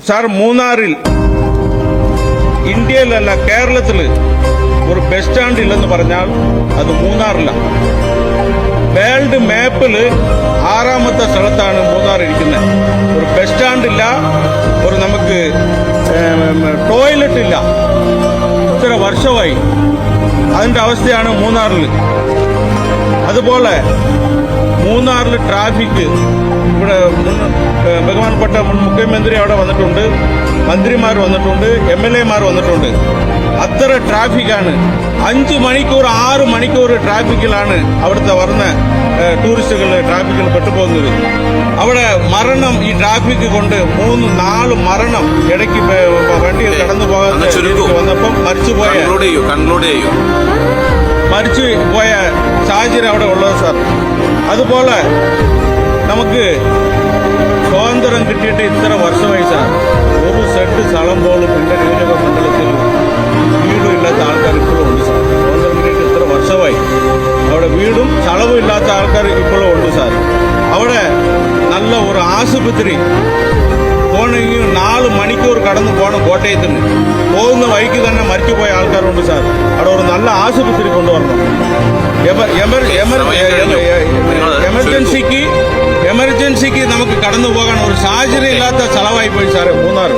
Sir, മൂന്നാറിൽ ഇന്ത്യയിലല്ല കേരളത്തിൽ ഒരു ബസ് സ്റ്റാൻഡ് ഇല്ലെന്ന് പറഞ്ഞാൽ അത് മൂന്നാറിലാണ്. വേൾഡ് മാപ്പിൽ 6ാമത്തെ സ്ഥലത്താണ് മൂന്നാർ ഇരിക്കുന്നത്. ഒരു ബസ് സ്റ്റാൻഡ് ഇല്ല, ഒരു നമുക്ക് ടോയ്ലറ്റ് ഇല്ല. ഇത്ര വർഷമായി അതിന്റെ അവസ്ഥയാണ് മൂന്നാറിൽ. അതുപോലെ മൂന്നാറിൽ ട്രാഫിക്, ഇവിടെ ബഹുമാനപ്പെട്ട മുൻ മുഖ്യമന്ത്രി അവിടെ വന്നിട്ടുണ്ട്, മന്ത്രിമാർ വന്നിട്ടുണ്ട്, MLA മാർ വന്നിട്ടുണ്ട്. അത്ര ട്രാഫിക്കാണ്. 5 മണിക്കൂർ 6 മണിക്കൂർ ട്രാഫിക്കിലാണ് അവിടുത്തെ വരുന്ന ടൂറിസ്റ്റുകൾ ട്രാഫിക്കിൽ പെട്ടുപോകുന്നത്. അവിടെ മരണം ഈ ട്രാഫിക് കൊണ്ട് 3-4 മരണം ഇടയ്ക്ക് വണ്ടിയിൽ കടന്നു പോകാൻ വന്നപ്പം മരിച്ചു പോയ സാഹചര്യം അവിടെ ഉള്ളത് സാർ. അതുപോലെ നമുക്ക് സ്വാതന്ത്ര്യം കിട്ടിയിട്ട് ഇത്ര വർഷമായി സാർ, ഒരു സെന്റ് സ്ഥലം പോലും എന്റെ നിയോജക മണ്ഡലത്തിൽ വീടും ഇല്ലാത്ത ആൾക്കാർ ഇപ്പോഴും ഉണ്ട് സാർ. സ്വാതന്ത്ര്യം കിട്ടിയിട്ട് ഇത്ര വർഷമായി അവിടെ വീടും സ്ഥലവും ഇല്ലാത്ത ആൾക്കാർ ഇപ്പോഴും ഉണ്ട് സാർ. അവിടെ നല്ല ഒരു ആശുപത്രി പോകണമെങ്കിൽ 4 മണിക്കൂർ കടന്നു പോകണം. കോട്ടയത്തിന് പോകുന്ന വഴിക്ക് തന്നെ മരിച്ചുപോയ ആൾക്കാരുണ്ട് സാർ. അവിടെ ഒരു നല്ല ആശുപത്രി കൊണ്ടുവരണം. എമർജൻസിക്ക് നമുക്ക് കടന്നു പോകാൻ ഒരു സാഹചര്യം ഇല്ലാത്ത സ്ഥലമായി പോയി സാറേ മൂന്നാർ.